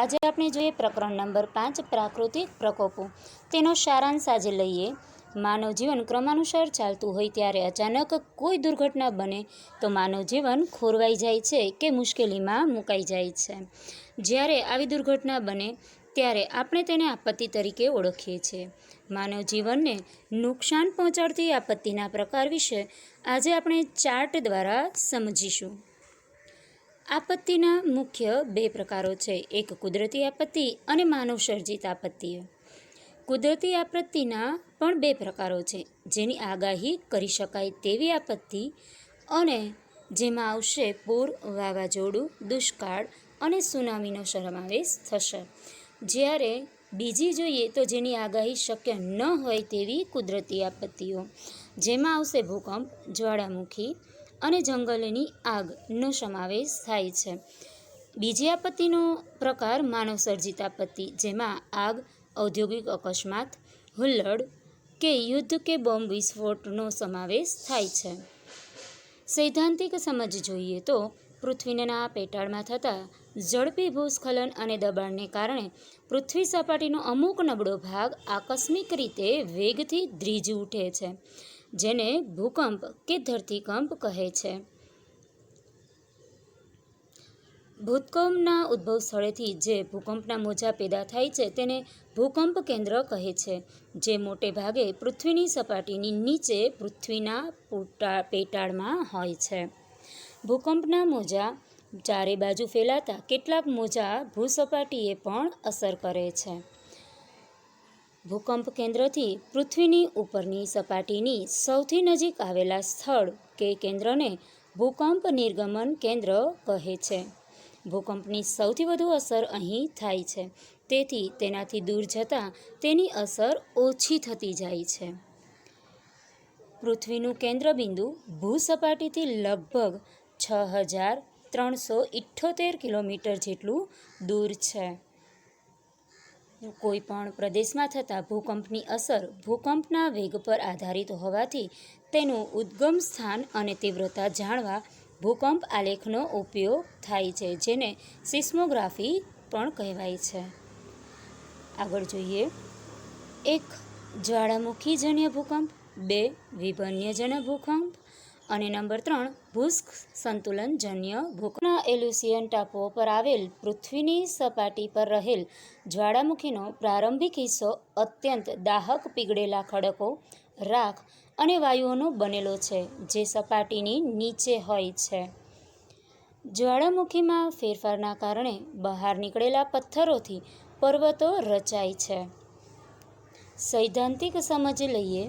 આજે આપણે જોઈએ પ્રકરણ નંબર 5 પ્રાકૃતિક પ્રકોપો। તેનો સારાંશ આજે લઈએ। માનવ જીવન ક્રમાનુસાર ચાલતું હોય ત્યારે અચાનક કોઈ દુર્ઘટના બને તો માનવ જીવન ખોરવાઈ જાય છે કે મુશ્કેલીમાં મુકાઈ જાય છે। જ્યારે આવી દુર્ઘટના બને ત્યારે આપણે તેને આપત્તિ તરીકે ઓળખીએ છીએ। માનવ જીવનને નુકસાન પહોંચાડતી આપત્તિના પ્રકાર વિશે આજે આપણે ચાર્ટ દ્વારા સમજીશું। આપત્તિના મુખ્ય બે પ્રકારો છે, એક કુદરતી આપત્તિ અને માનવસર્જિત આપત્તિઓ। કુદરતી આપત્તિના પણ બે પ્રકારો છે, જેની આગાહી કરી શકાય તેવી આપત્તિ અને જેમાં આવશે પૂર, વાવાઝોડું, દુષ્કાળ અને સુનામીનો સમાવેશ થશે। જ્યારે બીજી જોઈએ તો જેની આગાહી શક્ય ન હોય તેવી કુદરતી આપત્તિઓ, જેમાં આવશે ભૂકંપ, જ્વાળામુખી અને જંગલની આગનો સમાવેશ થાય છે। બીજી આપત્તિનો પ્રકાર માનવસર્જિત આપત્તિ, જેમાં આગ, ઔદ્યોગિક અકસ્માત, હુલ્લડ કે યુદ્ધ કે બોમ્બ વિસ્ફોટનો સમાવેશ થાય છે। સૈદ્ધાંતિક સમજ જોઈએ તો પૃથ્વીના પેટાળમાં થતા ઝડપી ભૂસ્ખલન અને દબાણને કારણે પૃથ્વી સપાટીનો અમુક નબળો ભાગ આકસ્મિક રીતે વેગથી ધ્રીજી ઉઠે છે, જેને ભૂકંપ કે ધરતીકંપ કહે છે। ભૂકંપના ઉદ્ભવ સ્થળેથી જે ભૂકંપના મોજા પેદા થાય છે તેને ભૂકંપ કેન્દ્ર કહે છે, જે મોટે ભાગે પૃથ્વીની સપાટીની નીચે પૃથ્વીના પેટાળમાં હોય છે। ભૂકંપના મોજા ચારે બાજુ ફેલાતા કેટલાક મોજા ભૂસપાટીએ પણ અસર કરે છે। ભૂકંપ કેન્દ્રથી પૃથ્વીની ઉપરની સપાટીની સૌથી નજીક આવેલા સ્થળ કે કેન્દ્રને ભૂકંપ નિર્ગમન કેન્દ્ર કહે છે। ભૂકંપની સૌથી વધુ અસર અહીં થાય છે, તેથી તેનાથી દૂર જતાં તેની અસર ઓછી થતી જાય છે। પૃથ્વીનું કેન્દ્રબિંદુ ભૂસપાટીથી લગભગ 6378 કિલોમીટર જેટલું દૂર છે। કોઈપણ પ્રદેશમાં થતા ભૂકંપની અસર ભૂકંપના વેગ પર આધારિત હોવાથી તેનું ઉદ્ગમ સ્થાન અને તીવ્રતા જાણવા ભૂકંપ આલેખનો ઉપયોગ થાય છે, જેને સિસ્મોગ્રાફી પણ કહેવાય છે। આગળ જોઈએ, 1 જ્વાળામુખીજન્ય ભૂકંપ, 2 વિભિન્નજન્ય ભૂકંપ અને નંબર 3 ભૂસ્ખલનજન્ય ભૂકંપ। એલ્યુસિયન ટાપુઓ પર આવેલ પૃથ્વીની સપાટી પર રહેલ જ્વાળામુખીનો પ્રારંભિક હિસ્સો અત્યંત દાહક પીગળેલા ખડકો, રાખ અને વાયુઓનો બનેલો છે, જે સપાટીની નીચે હોય છે। જ્વાળામુખીમાં ફેરફારના કારણે બહાર નીકળેલા પથ્થરોથી પર્વતો રચાય છે। સૈદ્ધાંતિક સમજ લઈએ,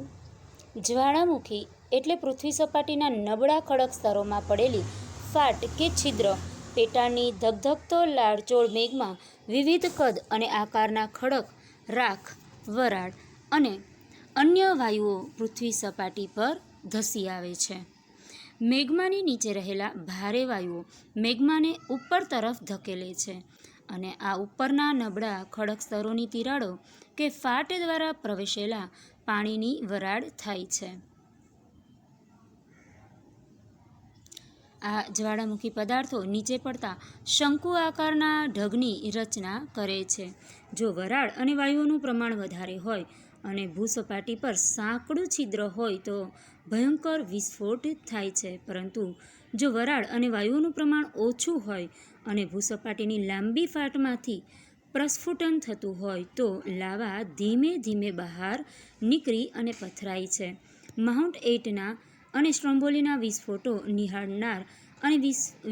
જ્વાળામુખી એટલે પૃથ્વી સપાટીના નબળા ખડક સ્તરોમાં પડેલી ફાટ કે છિદ્ર। પેટાળની ધગધગતો લાળચોળ મેઘમાં વિવિધ કદ અને આકારના ખડક, રાખ, વરાળ અને અન્ય વાયુઓ પૃથ્વી સપાટી પર ધસી આવે છે। મેગ્માની નીચે રહેલા ભારે વાયુઓ મેગ્માને ઉપર તરફ ધકેલે છે અને આ ઉપરના નબળા ખડક સ્તરોની તિરાડો કે ફાટ દ્વારા પ્રવેશેલા પાણીની વરાળ થાય છે। આ જ્વાળામુખી પદાર્થો નીચે પડતા શંકુ આકારના ઢગની રચના કરે છે। જો વરાળ અને વાયુઓનું પ્રમાણ વધારે હોય અને ભૂસપાટી પર સાંકડું છિદ્ર હોય તો ભયંકર વિસ્ફોટ થાય છે, પરંતુ જો વરાળ અને વાયુઓનું પ્રમાણ ઓછું હોય અને ભૂસપાટીની લાંબી ફાટમાંથી પ્રસ્ફુટન થતું હોય તો લાવા ધીમે ધીમે બહાર નીકળી અને પથરાય છે। માઉન્ટ એટના અને સ્ટ્રોમ્બોલીના વિસ્ફોટો નિહાળનાર અને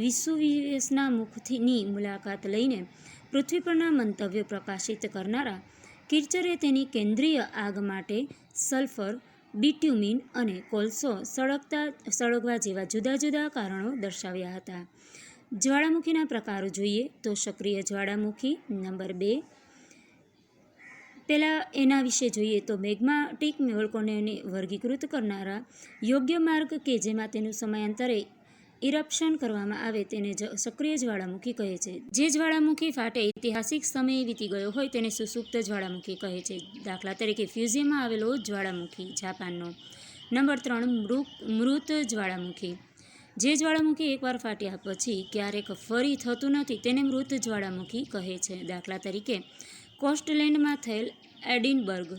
વિસુવિયસના મુખની મુલાકાત લઈને પૃથ્વી પરના મંતવ્યો પ્રકાશિત કરનારા કિર્ચરે તેની કેન્દ્રીય આગ માટે સલ્ફર, બિટ્યુમિન અને કોલસો સળગવા જેવા જુદા જુદા કારણો દર્શાવ્યા હતા। જ્વાળામુખીના પ્રકારો જોઈએ તો સક્રિય જ્વાળામુખી, નંબર 2। પહેલાં એના વિશે જોઈએ તો મેગ્માટિક વોલ્કેનોને વર્ગીકૃત કરનારા યોગ્ય માર્ગ કે જેમાં તેનું સમયાંતરે ઇરપ્શન કરવામાં આવે તેને સક્રિય જ્વાળામુખી કહે છે। જે જ્વાળામુખી ફાટે ઐતિહાસિક સમય વીતી ગયો હોય તેને સુસુપ્ત જ્વાળામુખી કહે છે, દાખલા તરીકે ફ્યુજીયામાં આવેલો જ્વાળામુખી, જાપાનનો। નંબર 3 મૃત જ્વાળામુખી, જે જ્વાળામુખી એકવાર ફાટ્યા પછી ક્યારેક ફરી થતું નથી તેને મૃત જ્વાળામુખી કહે છે. દાખલા તરીકે સ્કોટલેન્ડમાં થયેલ એડિનબર્ગ,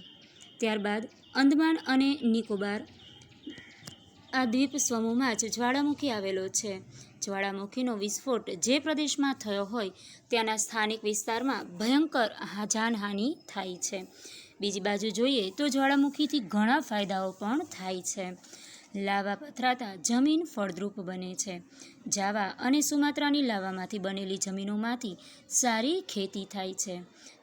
ત્યારબાદ અંદમાન અને નિકોબાર આ દ્વીપ સમૂહમાં જ જ્વાળામુખી આવેલો છે. જ્વાળામુખીનો વિસ્ફોટ જે પ્રદેશમાં થયો હોય ત્યાંના સ્થાનિક વિસ્તારમાં ભયંકર જાનહાનિ થાય છે. બીજી બાજુ જોઈએ તો જ્વાળામુખીથી ઘણા ફાયદાઓ પણ થાય છે. લાવા પથરાતા જમીન ફળદ્રુપ બને છે. જાવા અને સુમાત્રાની લાવામાંથી બનેલી જમીનોમાંથી સારી ખેતી થાય છે.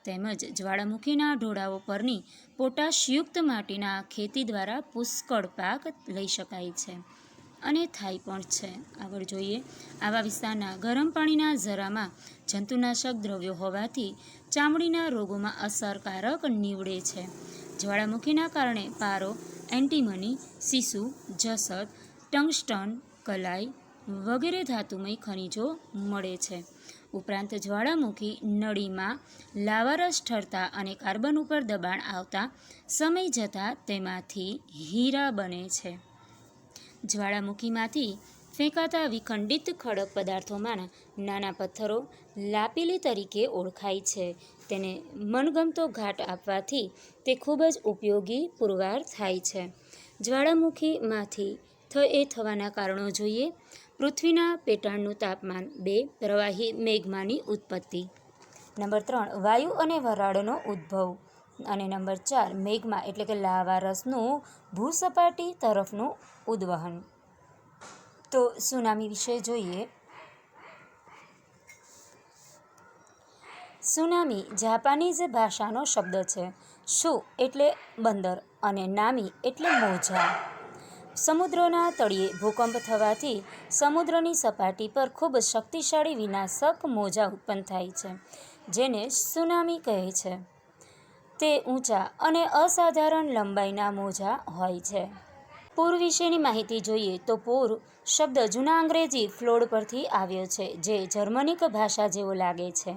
તેમજ જ્વાળામુખીના ઢોળાવો પરની પોટાશયુક્ત માટીના ખેતી દ્વારા પુષ્કળ પાક લઈ શકાય છે અને થાય પણ છે. આગળ જોઈએ, આવા વિસ્તારના ગરમ પાણીના ઝરામાં જંતુનાશક દ્રવ્યો હોવાથી ચામડીના રોગોમાં અસરકારક નીવડે છે. જ્વાળામુખીના કારણે પારો, એન્ટીમની, સીસુ, જસત, ટંગસ્ટન, કલાઈ વગેરે ધાતુમય ખનિજો મળે છે. ઉપરાંત જ્વાળામુખી નળીમાં લાવારસ ઠરતા અને કાર્બન ઉપર દબાણ આવતા સમય જતાં તેમાંથી હીરા બને છે. જ્વાળામુખીમાંથી ફેંકાતા વિખંડિત ખડક પદાર્થોમાંના નાના પથ્થરો લાપીલી તરીકે ઓળખાય છે. તેને મનગમતો ઘાટ આપવાથી તે ખૂબ જ ઉપયોગી પુરવાર થાય છે. જ્વાળામુખીમાંથી થવાના કારણો જોઈએ. પૃથ્વીના પેટાળનું તાપમાન. 2. પ્રવાહી મેગ્માની ઉત્પત્તિ. નંબર 3. વાયુ અને વરાળનો ઉદ્ભવ. અને નંબર 4. મેગ્મા એટલે કે લાવારસનું ભૂસપાટી તરફનું ઉદ્વહન. તો સુનામી વિશે જોઈએ. સુનામી જાપાનીઝ ભાષાનો શબ્દ છે. શુ એટલે બંદર અને નામી એટલે મોજા. સમુદ્રના તળિયે ભૂકંપ થવાથી સમુદ્રની સપાટી પર ખૂબ શક્તિશાળી વિનાશક મોજા ઉત્પન્ન થાય છે, જેને સુનામી કહે છે. તે ઊંચા અને અસાધારણ લંબાઈના મોજા હોય છે. પૂર વિશેની માહિતી જોઈએ તો પૂર શબ્દ જૂના અંગ્રેજી ફ્લોડ પરથી આવ્યો છે, જે જર્મનિક ભાષા જેવો લાગે છે.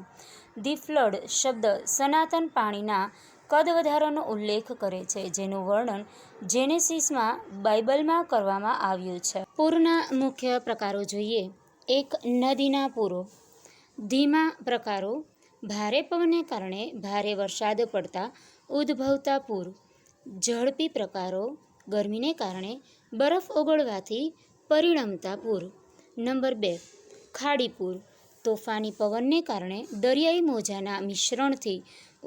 ધી ફ્લડ શબ્દ સનાતન પાણીના કદ વધારાનો ઉલ્લેખ કરે છે, જેનું વર્ણન જેનેસીસમાં બાઇબલમાં કરવામાં આવ્યું છે. પૂરના મુખ્ય પ્રકારો જોઈએ. 1. નદીના પૂરો. ધીમા પ્રકારો. ભારે પવનને કારણે ભારે વરસાદ પડતા ઉદ્ભવતા પૂર. ઝડપી પ્રકારો. ગરમીને કારણે બરફ ઓગળવાથી પરિણમતા પૂર. નંબર 2. ખાડી પૂર. તોફાની પવનને કારણે દરિયાઈ મોજાના મિશ્રણથી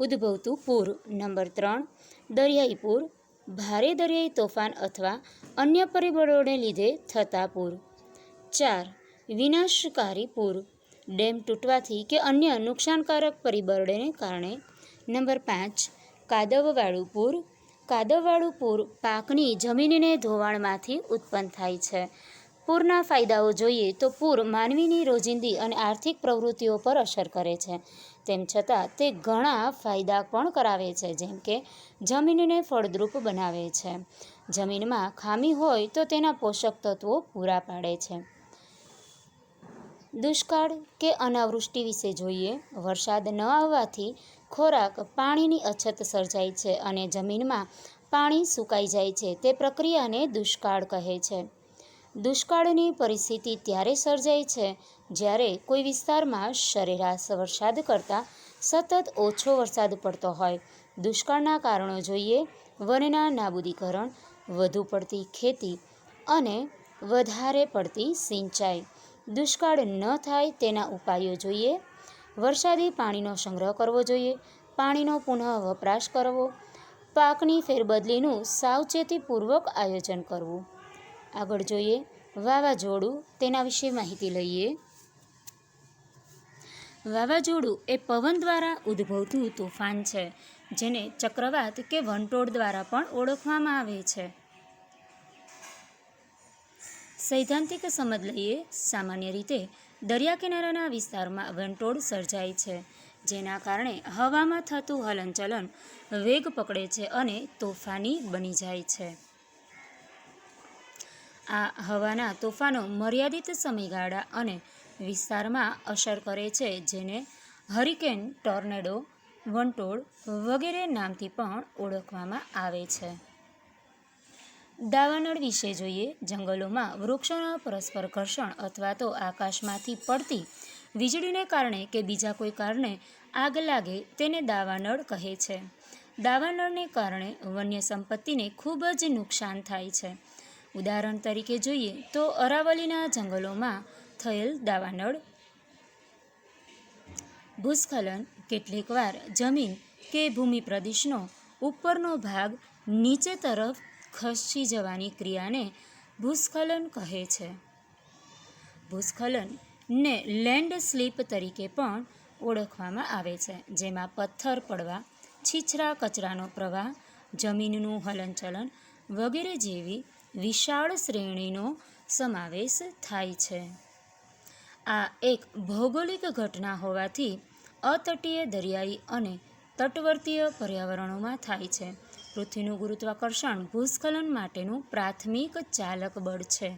ઉદ્ભવતું પૂર. નંબર 3. દરિયાઈ પૂર. ભારે દરિયાઈ તોફાન અથવા અન્ય પરિબળોને લીધે થતા પૂર. 4. વિનાશકારી પૂર. ડેમ તૂટવાથી કે અન્ય નુકસાનકારક પરિબળોને કારણે. નંબર 5. કાદવવાળું પૂર. કાદવવાળું પૂર પાકની જમીનને ધોવાણમાંથી ઉત્પન્ન થાય છે. પૂરના ફાયદાઓ જોઈએ તો પૂર માનવીની રોજિંદી અને આર્થિક પ્રવૃત્તિઓ પર અસર કરે છે. તેમ છતાં તે ઘણા ફાયદા પણ કરાવે છે, જેમ કે જમીનને ફળદ્રુપ બનાવે છે. જમીનમાં ખામી હોય તો તેના પોષક તત્વો પૂરા પાડે છે. દુષ્કાળ કે અનાવૃષ્ટિ વિશે જોઈએ. વરસાદ ન આવવાથી ખોરાક, પાણીની અછત સર્જાય છે અને જમીનમાં પાણી સુકાઈ જાય છે. તે પ્રક્રિયાને દુષ્કાળ કહે છે. દુષ્કાળની પરિસ્થિતિ ત્યારે સર્જાય છે જ્યારે કોઈ વિસ્તારમાં સરેરાશ વરસાદ કરતાં સતત ઓછો વરસાદ પડતો હોય. દુષ્કાળના કારણો જોઈએ. વનના નાબૂદીકરણ, વધુ પડતી ખેતી અને વધારે પડતી સિંચાઈ. દુષ્કાળ ન થાય તેના ઉપાયો જોઈએ. વરસાદી પાણીનો સંગ્રહ કરવો જોઈએ. પાણીનો પુનઃ વપરાશ કરવો. પાકની ફેરબદલીનું સાવચેતીપૂર્વક આયોજન કરવું. આગળ જોઈએ વાવાઝોડું. તેના વિશે માહિતી લઈએ. વાવાઝોડું એ પવન દ્વારા ઉદ્ભવતું તોફાન છે, જેને ચક્રવાત કે વંટોળ દ્વારા પણ ઓળખવામાં આવે છે. સૈદ્ધાંતિક સમજ લઈએ. સામાન્ય રીતે દરિયા કિનારાના વિસ્તારમાં વંટોળ સર્જાય છે, જેના કારણે હવામાં થતું હલનચલન વેગ પકડે છે અને તોફાની બની જાય છે. આ હવાના તોફાનો મર્યાદિત સમયગાળા અને વિસ્તારમાં અસર કરે છે, જેને હરિકેન, ટોર્નેડો, વંટોળ વગેરે નામથી પણ ઓળખવામાં આવે છે. દાવાનળ વિશે જોઈએ. જંગલોમાં વૃક્ષોના પરસ્પર ઘર્ષણ અથવા તો આકાશમાંથી પડતી વીજળીને કારણે કે બીજા કોઈ કારણે આગ લાગે તેને દાવાનળ કહે છે. દાવાનળને કારણે વન્ય સંપત્તિને ખૂબ જ નુકસાન થાય છે. ઉદાહરણ તરીકે જોઈએ તો અરાવલીના જંગલોમાં થયેલ દાવાનળ ભૂસ્ખલન. કેટલીકવાર જમીન કે ભૂમિ પ્રદેશનો ઉપરનો ભાગ નીચે તરફ ખસી જવાની ક્રિયાને ભૂસ્ખલન કહે છે. ભૂસ્ખલનને લેન્ડસ્લીપ તરીકે પણ ઓળખવામાં આવે છે, જેમાં પથ્થર પડવા, છીછરા કચરાનો પ્રવાહ, જમીનનું હલનચલન વગેરે જેવી વિશાળ શ્રેણીનો સમાવેશ થાય છે. આ એક ભૌગોલિક ઘટના હોવાથી અતટીય, દરિયાઈ અને તટવર્તીય પર્યાવરણોમાં થાય છે. પૃથ્વીનું ગુરુત્વાકર્ષણ ભૂસ્ખલન માટેનું પ્રાથમિક ચાલક બળ છે.